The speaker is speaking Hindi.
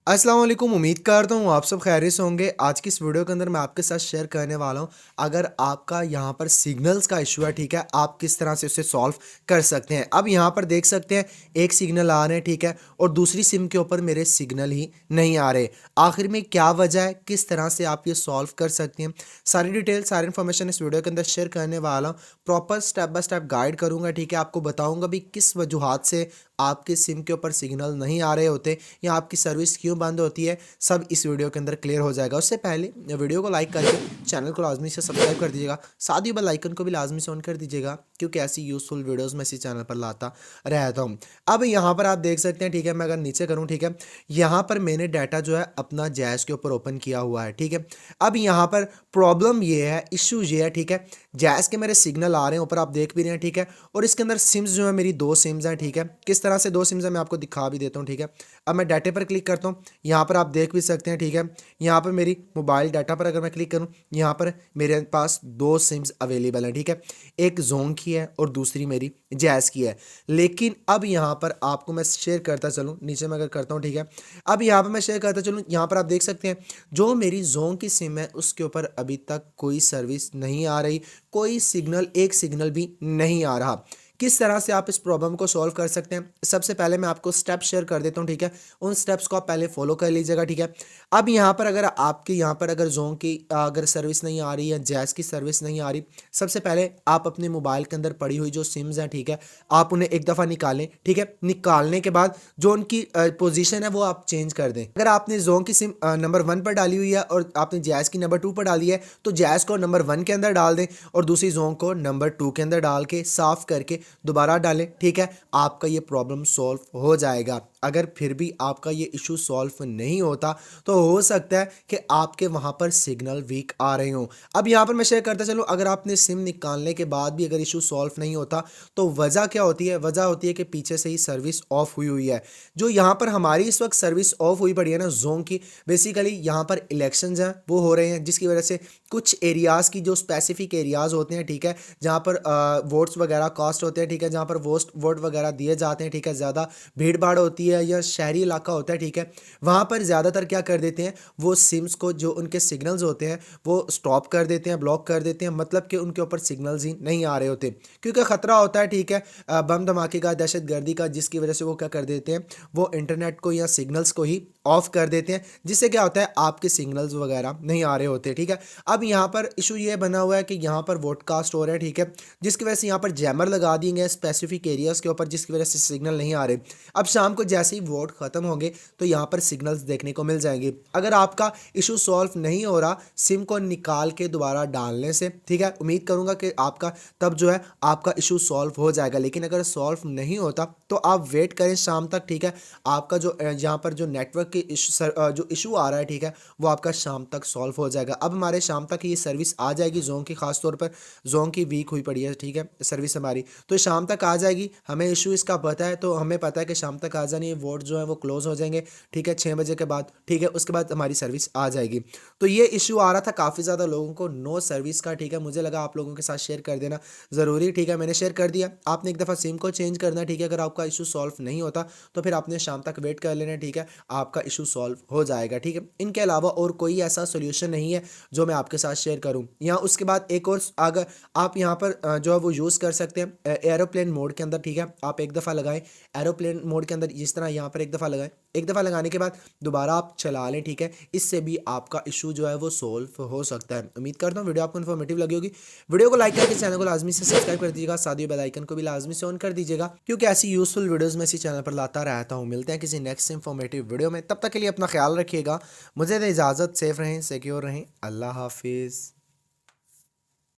अस्सलाम वालेकुम। उम्मीद करता हूँ आप सब खैरियत से होंगे। आज की इस वीडियो के अंदर मैं आपके साथ शेयर करने वाला हूँ, अगर आपका यहाँ पर सिग्नल्स का इशू है, ठीक है, आप किस तरह से उसे सॉल्व कर सकते हैं। अब यहाँ पर देख सकते हैं एक सिग्नल आ रहे हैं, ठीक है, और दूसरी सिम के ऊपर मेरे सिग्नल ही नहीं आ रहे। आखिर में क्या वजह है, किस तरह से आप ये सॉल्व कर सकते हैं, सारी डिटेल सारी इन्फॉर्मेशन इस वीडियो के अंदर शेयर करने वाला हूँ। Proper step by step guide करूँगा, ठीक है, आपको बताऊँगा भी किस वजूहत से आपके सिम के ऊपर सिग्नल नहीं आ रहे होते या आपकी सर्विस क्यों बंद होती है, सब इस वीडियो के अंदर क्लियर हो जाएगा। उससे पहले वीडियो को लाइक करके चैनल को लाजमी से सब्सक्राइब कर दीजिएगा, साथ ही बेल आइकन को भी लाजमी से ऑन कर दीजिएगा, क्योंकि ऐसी यूजफुल वीडियोस मैं इसी चैनल पर लाता रहता हूँ। अब यहाँ पर आप देख सकते हैं, ठीक है, मैं अगर नीचे करूँ, ठीक है, यहाँ पर मैंने डाटा जो है अपना जैज़ के ऊपर ओपन किया हुआ है, ठीक है। अब यहाँ पर प्रॉब्लम ये है, इशू ये है, ठीक है, जैज़ के मेरे सिग्नल आ रहे हैं ऊपर, आप देख भी रहे हैं, ठीक है, और इसके अंदर सिम्स जो है मेरी दो सिम्स हैं, ठीक है। किस तरह से दो सिम्स हैं मैं आपको दिखा भी देता हूँ, ठीक है। अब मैं डाटे पर क्लिक करता हूँ, यहाँ पर आप देख भी सकते हैं, ठीक है, यहाँ पर मेरी मोबाइल डाटा पर अगर मैं क्लिक करूँ, यहाँ पर मेरे पास दो सिम्स अवेलेबल हैं, ठीक है, एक जोंग की है और दूसरी मेरी जैज़ की है। लेकिन अब यहाँ पर आपको मैं शेयर करता चलूँ, नीचे मैं अगर करता हूँ, ठीक है, अब यहाँ पर मैं शेयर करता चलूँ, यहाँ पर आप देख सकते हैं जो मेरी जोंग की सिम है उसके ऊपर अभी तक कोई सर्विस नहीं आ रही, कोई सिग्नल, एक सिग्नल भी नहीं आ रहा। किस तरह से आप इस प्रॉब्लम को सॉल्व कर सकते हैं, सबसे पहले मैं आपको स्टेप शेयर कर देता हूं, ठीक है, उन स्टेप्स को आप पहले फॉलो कर लीजिएगा, ठीक है। अब यहाँ पर अगर आपके यहाँ पर अगर जोन की अगर सर्विस नहीं आ रही है, जैज़ की सर्विस नहीं आ रही, सबसे पहले आप अपने मोबाइल के अंदर पड़ी हुई जो सिम्स हैं, ठीक है, आप उन्हें एक दफ़ा निकालें, ठीक है। निकालने के बाद जो उनकी पोजीशन है वो आप चेंज कर दें। अगर आपने जोन की सिम नंबर 1 पर डाली हुई है और आपने जैज़ की नंबर 2 पर डाली है, तो जैज़ को नंबर 1 के अंदर डाल दें और दूसरी जोन को नंबर 2 के अंदर डाल के साफ करके दोबारा डालें, ठीक है, आपका ये प्रॉब्लम सॉल्व हो जाएगा। अगर फिर भी आपका ये इशू सॉल्व नहीं होता तो हो सकता है कि आपके वहाँ पर सिग्नल वीक आ रहे हों। अब यहाँ पर मैं शेयर करता चलूँ, अगर आपने सिम निकालने के बाद भी अगर इशू सॉल्व नहीं होता तो वजह क्या होती है, वजह होती है कि पीछे से ही सर्विस ऑफ हुई हुई है। जो यहाँ पर हमारी इस वक्त सर्विस ऑफ हुई पड़ी है ना जोन की, बेसिकली यहाँ पर इलेक्शंस हैं वो हो रहे हैं, जिसकी वजह से कुछ एरियाज़ की जो स्पेसिफिक एरियाज़ होते हैं, ठीक है, जहाँ पर वोट्स वगैरह कास्ट होते हैं, ठीक है, जहाँ पर वोट वगैरह दिए जाते हैं, ठीक है, ज़्यादा भीड़ भाड़ होती है या शहरी इलाका होता है, ठीक है, वहाँ पर ज़्यादातर क्या कर देते हैं, वो सिम्स को जो उनके सिग्नल्स होते हैं वो स्टॉप कर देते हैं, ब्लॉक कर देते हैं, मतलब कि उनके ऊपर सिग्नल्स ही नहीं आ रहे होते, क्योंकि ख़तरा होता है, ठीक है, बम धमाके का, दहशत गर्दी का, जिसकी वजह से वो क्या कर देते हैं, वो इंटरनेट को या सिग्नल्स को ही ऑफ कर देते हैं, जिससे क्या होता है आपके सिग्नल्स वगैरह नहीं आ रहे होते, ठीक है। अब यहाँ पर इशू ये बना हुआ है कि यहाँ पर वोट कास्ट हो रहा है, ठीक है, जिसकी वजह से यहाँ पर जैमर लगा दिए गए स्पेसिफिक एरियाज़ के ऊपर, जिसकी वजह से सिग्नल नहीं आ रहे। अब शाम को जैसे ही वोट ख़त्म होंगे तो यहाँ पर सिग्नल्स देखने को मिल जाएंगे। अगर आपका इशू सॉल्व नहीं हो रहा सिम को निकाल के दोबारा डालने से, ठीक है, उम्मीद करूँगा कि आपका तब जो है आपका इशू सॉल्व हो जाएगा। लेकिन अगर सॉल्व नहीं होता तो आप वेट करें शाम तक, ठीक है, आपका जो यहाँ पर जो नेटवर्क के जो इशू आ रहा है, ठीक है, वो आपका शाम तक सॉल्व हो जाएगा। अब हमारे शाम तक ये सर्विस आ जाएगी जोन की, खासतौर पर जोन की वीक हुई पड़ी है, ठीक है, सर्विस हमारी तो शाम तक आ जाएगी। हमें इशू इसका पता है, तो हमें पता है कि शाम तक आ जानी है, वोट जो है वो क्लोज हो जाएंगे, ठीक है, 6 बजे के बाद, ठीक है, उसके बाद हमारी सर्विस आ जाएगी। तो ये इशू आ रहा था काफ़ी ज़्यादा लोगों को नो सर्विस का, ठीक है, मुझे लगा आप लोगों के साथ शेयर कर देना ज़रूरी, ठीक है, मैंने शेयर कर दिया। आपने एक दफ़ा सिम को चेंज करना है, ठीक है, अगर आपका इशू सॉल्व नहीं होता तो फिर आपने शाम तक वेट कर लेना, ठीक है, आपका इशू सॉल्व हो जाएगा, ठीक है। इनके अलावा और कोई ऐसा सोल्यूशन नहीं है जो मैं आपके साथ शेयर करूं। यहाँ उसके बाद एक और, अगर आप यहाँ पर जो है वो यूज़ कर सकते हैं एरोप्लेन मोड के अंदर, ठीक है, आप एक दफ़ा लगाएं एरोप्लेन मोड के अंदर, जिस तरह यहाँ पर एक दफ़ा लगाएं, एक दफ़ा लगाने के बाद दोबारा आप चला लें, ठीक है, इससे भी आपका इशू जो है वो सोल्व हो सकता है। उम्मीद करता हूँ वीडियो आपको इन्फॉर्मेटिव लगी होगी। वीडियो को लाइक करके चैनल को लाजमी से सब्सक्राइब कर दीजिएगा, साथ ही बेल आइकन को भी लाजमी से ऑन कर दीजिएगा, क्योंकि ऐसी यूजफुल वीडियोज़ मैं इसी चैनल पर लाता रहता हूँ। मिलते हैं किसी नेक्स्ट इन्फॉर्मेटिव वीडियो में, तब तक के लिए अपना ख्याल रखिएगा, मुझे दे इजाज़त, सेफ रहें, सिक्योर रहें, अल्लाह हाफिज़।